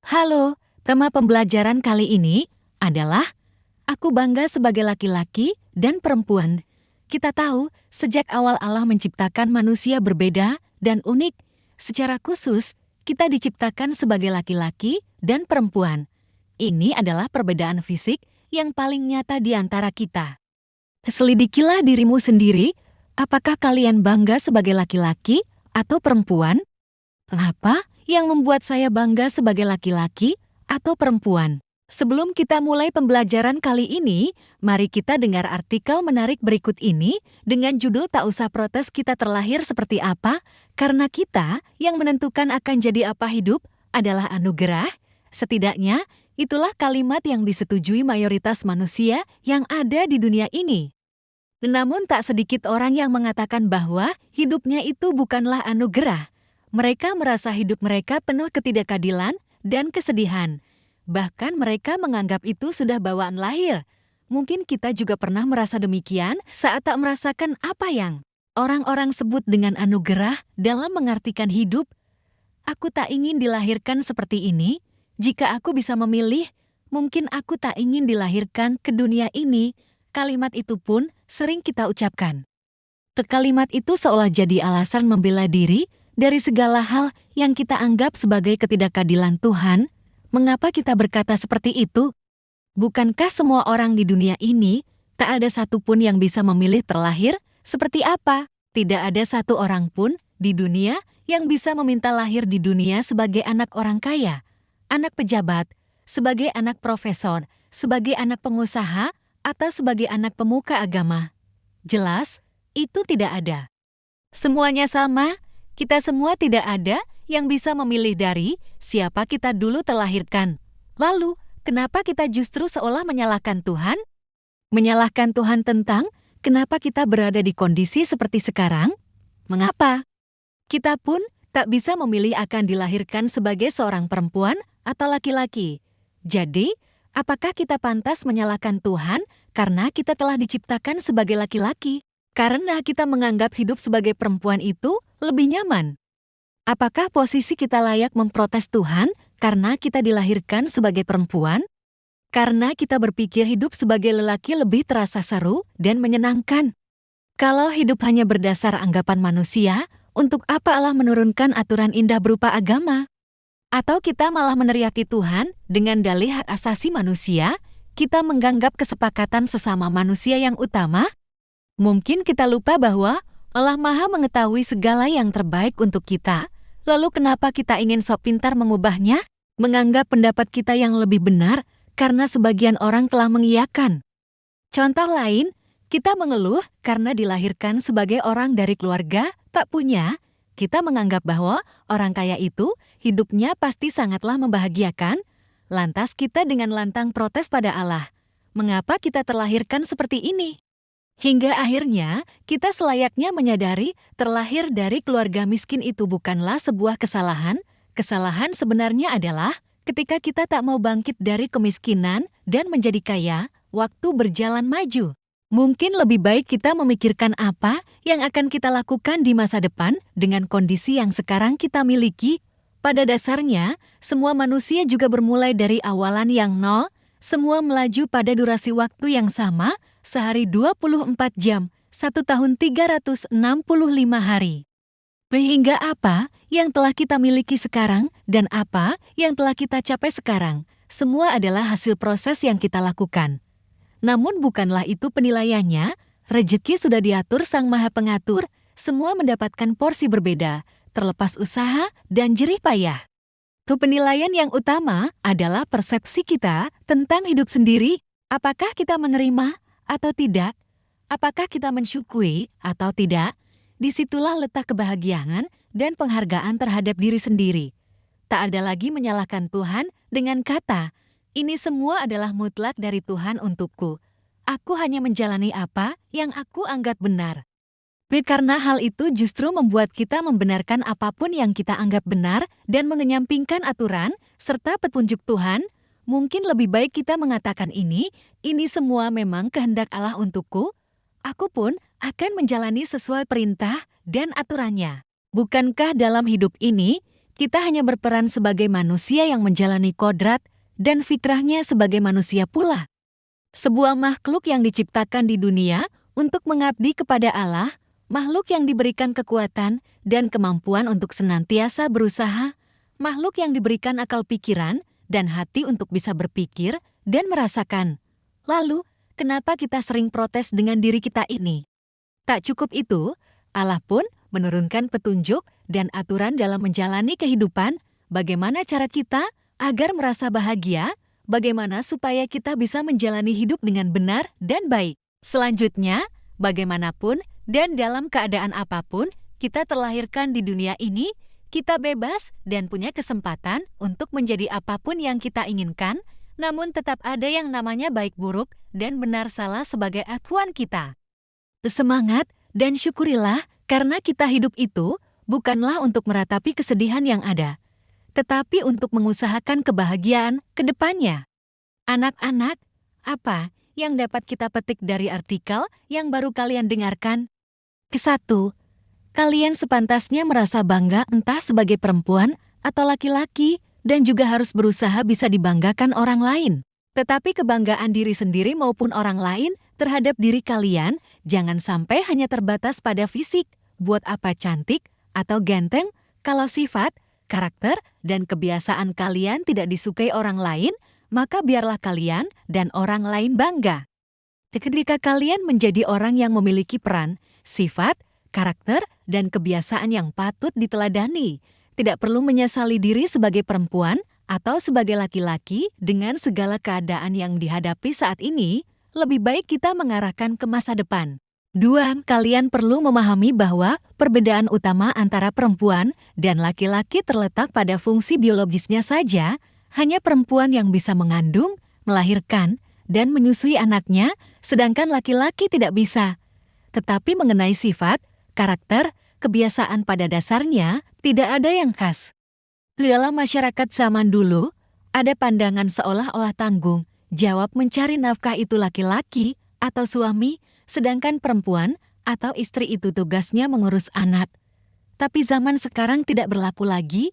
Halo, tema pembelajaran kali ini adalah Aku bangga sebagai laki-laki dan perempuan. Kita tahu, sejak awal Allah menciptakan manusia berbeda dan unik. Secara khusus, kita diciptakan sebagai laki-laki dan perempuan. Ini adalah perbedaan fisik yang paling nyata di antara kita. Selidikilah dirimu sendiri, apakah kalian bangga sebagai laki-laki atau perempuan? Apa yang membuat saya bangga sebagai laki-laki atau perempuan? Sebelum kita mulai pembelajaran kali ini, mari kita dengar artikel menarik berikut ini dengan judul "Tak usah protes kita terlahir seperti apa, karena kita yang menentukan akan jadi apa hidup adalah anugerah." Setidaknya, itulah kalimat yang disetujui mayoritas manusia yang ada di dunia ini. Namun tak sedikit orang yang mengatakan bahwa hidupnya itu bukanlah anugerah. Mereka merasa hidup mereka penuh ketidakadilan dan kesedihan. Bahkan mereka menganggap itu sudah bawaan lahir. Mungkin kita juga pernah merasa demikian saat tak merasakan apa yang orang-orang sebut dengan anugerah dalam mengartikan hidup. Aku tak ingin dilahirkan seperti ini. Jika aku bisa memilih, mungkin aku tak ingin dilahirkan ke dunia ini. Kalimat itu pun sering kita ucapkan. Kalimat itu seolah jadi alasan membela diri dari segala hal yang kita anggap sebagai ketidakadilan Tuhan. Mengapa kita berkata seperti itu? Bukankah semua orang di dunia ini tak ada satupun yang bisa memilih terlahir seperti apa? Tidak ada satu orang pun di dunia yang bisa meminta lahir di dunia sebagai anak orang kaya, anak pejabat, sebagai anak profesor, sebagai anak pengusaha, atau sebagai anak pemuka agama. Jelas, itu tidak ada. Semuanya sama, kita semua tidak ada yang bisa memilih dari siapa kita dulu terlahirkan. Lalu, kenapa kita justru seolah menyalahkan Tuhan? Menyalahkan Tuhan tentang kenapa kita berada di kondisi seperti sekarang? Mengapa? Kita pun tak bisa memilih akan dilahirkan sebagai seorang perempuan atau laki-laki. Jadi, apakah kita pantas menyalahkan Tuhan karena kita telah diciptakan sebagai laki-laki? Karena kita menganggap hidup sebagai perempuan itu lebih nyaman. Apakah posisi kita layak memprotes Tuhan karena kita dilahirkan sebagai perempuan? Karena kita berpikir hidup sebagai lelaki lebih terasa seru dan menyenangkan. Kalau hidup hanya berdasar anggapan manusia, untuk apa Allah menurunkan aturan indah berupa agama? Atau kita malah meneriaki Tuhan dengan dalih hak asasi manusia, kita menganggap kesepakatan sesama manusia yang utama? Mungkin kita lupa bahwa Allah Maha mengetahui segala yang terbaik untuk kita. Lalu kenapa kita ingin sok pintar mengubahnya? Menganggap pendapat kita yang lebih benar karena sebagian orang telah mengiyakan. Contoh lain, kita mengeluh karena dilahirkan sebagai orang dari keluarga tak punya. Kita menganggap bahwa orang kaya itu hidupnya pasti sangatlah membahagiakan. Lantas kita dengan lantang protes pada Allah. Mengapa kita terlahirkan seperti ini? Hingga akhirnya, kita selayaknya menyadari terlahir dari keluarga miskin itu bukanlah sebuah kesalahan. Kesalahan sebenarnya adalah ketika kita tak mau bangkit dari kemiskinan dan menjadi kaya, waktu berjalan maju. Mungkin lebih baik kita memikirkan apa yang akan kita lakukan di masa depan dengan kondisi yang sekarang kita miliki. Pada dasarnya, semua manusia juga bermulai dari awalan yang nol, semua melaju pada durasi waktu yang sama, sehari 24 jam, 1 tahun 365 hari. Sehingga apa yang telah kita miliki sekarang dan apa yang telah kita capai sekarang, semua adalah hasil proses yang kita lakukan. Namun bukanlah itu penilaiannya, rezeki sudah diatur Sang Maha Pengatur, semua mendapatkan porsi berbeda, terlepas usaha dan jerih payah. Penilaian yang utama adalah persepsi kita tentang hidup sendiri. Apakah kita menerima atau tidak? Apakah kita mensyukuri atau tidak? Disitulah letak kebahagiaan dan penghargaan terhadap diri sendiri. Tak ada lagi menyalahkan Tuhan dengan kata, "Ini semua adalah mutlak dari Tuhan untukku. Aku hanya menjalani apa yang aku anggap benar." Karena hal itu justru membuat kita membenarkan apapun yang kita anggap benar dan mengenyampingkan aturan serta petunjuk Tuhan. Mungkin lebih baik kita mengatakan ini semua memang kehendak Allah untukku. Aku pun akan menjalani sesuai perintah dan aturannya. Bukankah dalam hidup ini Kita hanya berperan sebagai manusia yang menjalani kodrat dan fitrahnya sebagai manusia pula. Sebuah makhluk yang diciptakan di dunia untuk mengabdi kepada Allah, makhluk yang diberikan kekuatan dan kemampuan untuk senantiasa berusaha, makhluk yang diberikan akal pikiran dan hati untuk bisa berpikir dan merasakan. Lalu, kenapa kita sering protes dengan diri kita ini? Tak cukup itu, Allah pun menurunkan petunjuk dan aturan dalam menjalani kehidupan, bagaimana cara kita agar merasa bahagia, bagaimana supaya kita bisa menjalani hidup dengan benar dan baik. Selanjutnya, bagaimanapun dan dalam keadaan apapun, kita terlahirkan di dunia ini, kita bebas dan punya kesempatan untuk menjadi apapun yang kita inginkan, namun tetap ada yang namanya baik buruk dan benar salah sebagai acuan kita. Semangat dan syukurilah karena kita hidup itu bukanlah untuk meratapi kesedihan yang ada, tetapi untuk mengusahakan kebahagiaan ke depannya. Anak-anak, apa yang dapat kita petik dari artikel yang baru kalian dengarkan? Ke-1, kalian sepantasnya merasa bangga entah sebagai perempuan atau laki-laki dan juga harus berusaha bisa dibanggakan orang lain. Tetapi kebanggaan diri sendiri maupun orang lain terhadap diri kalian jangan sampai hanya terbatas pada fisik. Buat apa cantik atau ganteng kalau sifat, karakter, dan kebiasaan kalian tidak disukai orang lain, maka biarlah kalian dan orang lain bangga. Ketika kalian menjadi orang yang memiliki peran, sifat, karakter, dan kebiasaan yang patut diteladani, tidak perlu menyesali diri sebagai perempuan atau sebagai laki-laki dengan segala keadaan yang dihadapi saat ini, lebih baik kita mengarahkan ke masa depan. 2. Kalian perlu memahami bahwa perbedaan utama antara perempuan dan laki-laki terletak pada fungsi biologisnya saja. Hanya perempuan yang bisa mengandung, melahirkan, dan menyusui anaknya, sedangkan laki-laki tidak bisa. Tetapi mengenai sifat, karakter, kebiasaan pada dasarnya, tidak ada yang khas. Di dalam masyarakat zaman dulu, ada pandangan seolah-olah tanggung jawab mencari nafkah itu laki-laki atau suami, sedangkan perempuan atau istri itu tugasnya mengurus anak. Tapi zaman sekarang tidak berlaku lagi.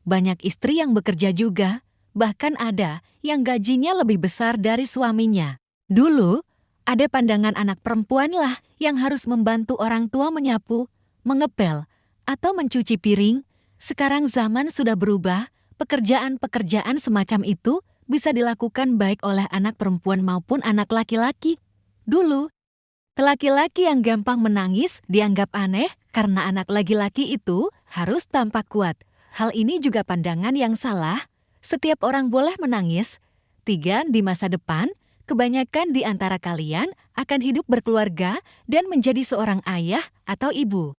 Banyak istri yang bekerja juga, bahkan ada yang gajinya lebih besar dari suaminya. Dulu, ada pandangan anak perempuanlah yang harus membantu orang tua menyapu, mengepel, atau mencuci piring. Sekarang zaman sudah berubah, pekerjaan-pekerjaan semacam itu bisa dilakukan baik oleh anak perempuan maupun anak laki-laki. Dulu, laki-laki yang gampang menangis dianggap aneh karena anak laki-laki itu harus tampak kuat. Hal ini juga pandangan yang salah. Setiap orang boleh menangis. 3. Di masa depan, kebanyakan di antara kalian akan hidup berkeluarga dan menjadi seorang ayah atau ibu.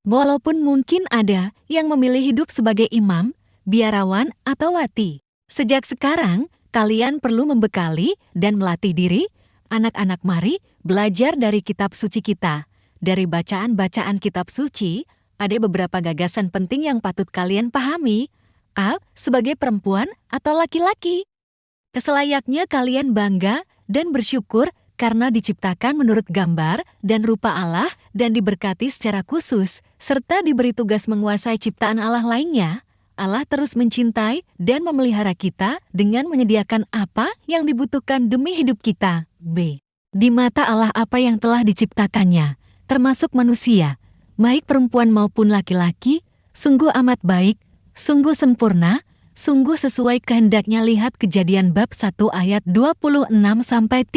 Walaupun mungkin ada yang memilih hidup sebagai imam, biarawan, atau wati. Sejak sekarang, kalian perlu membekali dan melatih diri. Anak-anak, mari belajar dari kitab suci kita. Dari bacaan-bacaan kitab suci, ada beberapa gagasan penting yang patut kalian pahami. A. Sebagai perempuan atau laki-laki. Selayaknya kalian bangga dan bersyukur karena diciptakan menurut gambar dan rupa Allah dan diberkati secara khusus, serta diberi tugas menguasai ciptaan Allah lainnya. Allah terus mencintai dan memelihara kita dengan menyediakan apa yang dibutuhkan demi hidup kita. B. Di mata Allah apa yang telah diciptakannya, termasuk manusia, baik perempuan maupun laki-laki, sungguh amat baik, sungguh sempurna, sungguh sesuai kehendaknya. Lihat Kejadian bab 1 ayat 26-31.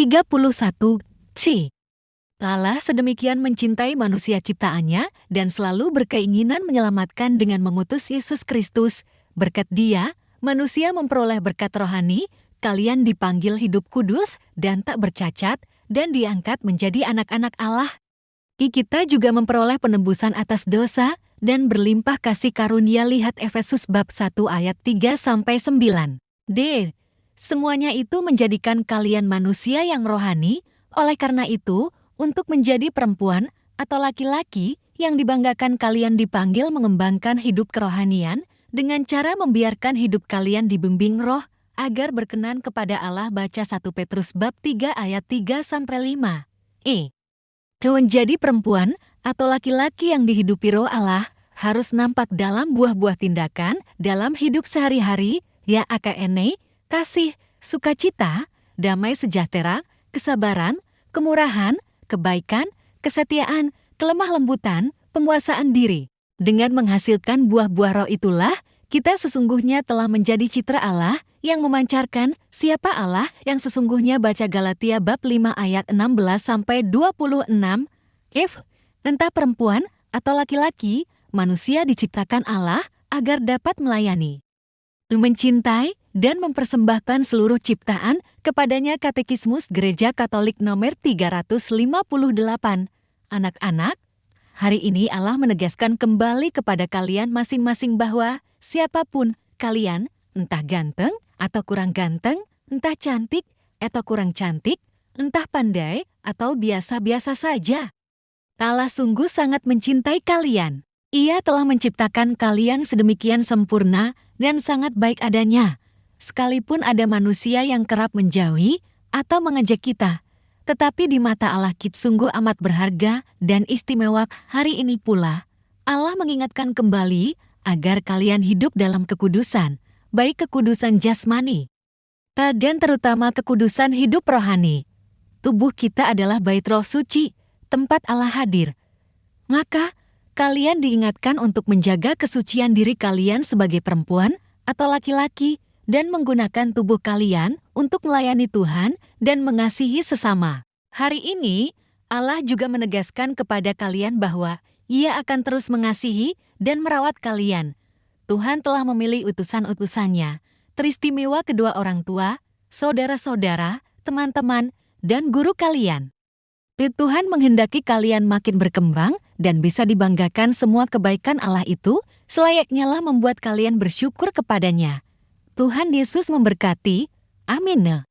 C. Allah sedemikian mencintai manusia ciptaannya dan selalu berkeinginan menyelamatkan dengan mengutus Yesus Kristus. Berkat Dia, manusia memperoleh berkat rohani, kalian dipanggil hidup kudus dan tak bercacat dan diangkat menjadi anak-anak Allah. Kita juga memperoleh penebusan atas dosa dan berlimpah kasih karunia. Lihat Efesus bab 1 ayat 3-9. D. Semuanya itu menjadikan kalian manusia yang rohani, oleh karena itu, untuk menjadi perempuan atau laki-laki yang dibanggakan kalian dipanggil mengembangkan hidup kerohanian dengan cara membiarkan hidup kalian dibimbing roh agar berkenan kepada Allah. Baca 1 Petrus bab 3 ayat 3-5. E. Menjadi perempuan atau laki-laki yang dihidupi roh Allah harus nampak dalam buah-buah tindakan dalam hidup sehari-hari, yakni kasih, sukacita, damai sejahtera, kesabaran, kemurahan, kebaikan, kesetiaan, kelemah lembutan, penguasaan diri. Dengan menghasilkan buah-buah roh itulah, kita sesungguhnya telah menjadi citra Allah yang memancarkan siapa Allah yang sesungguhnya. Baca Galatia bab 5 ayat 16-26. Entah perempuan atau laki-laki, manusia diciptakan Allah agar dapat melayani, mencintai, dan mempersembahkan seluruh ciptaan kepadanya. Katekismus Gereja Katolik nomor 358. Anak-anak, hari ini Allah menegaskan kembali kepada kalian masing-masing bahwa siapapun kalian, entah ganteng atau kurang ganteng, entah cantik atau kurang cantik, entah pandai atau biasa-biasa saja, Allah sungguh sangat mencintai kalian. Ia telah menciptakan kalian sedemikian sempurna dan sangat baik adanya. Sekalipun ada manusia yang kerap menjauhi atau mengejek kita, tetapi di mata Allah kita sungguh amat berharga dan istimewa. Hari ini pula, Allah mengingatkan kembali agar kalian hidup dalam kekudusan, baik kekudusan jasmani, dan terutama kekudusan hidup rohani. Tubuh kita adalah bait Roh Suci, tempat Allah hadir. Maka, kalian diingatkan untuk menjaga kesucian diri kalian sebagai perempuan atau laki-laki dan menggunakan tubuh kalian untuk melayani Tuhan dan mengasihi sesama. Hari ini, Allah juga menegaskan kepada kalian bahwa Ia akan terus mengasihi dan merawat kalian. Tuhan telah memilih utusan-utusannya, teristimewa kedua orang tua, saudara-saudara, teman-teman, dan guru kalian. Tuhan menghendaki kalian makin berkembang dan bisa dibanggakan. Semua kebaikan Allah itu selayaknya lah membuat kalian bersyukur kepadanya. Tuhan Yesus memberkati. Amin.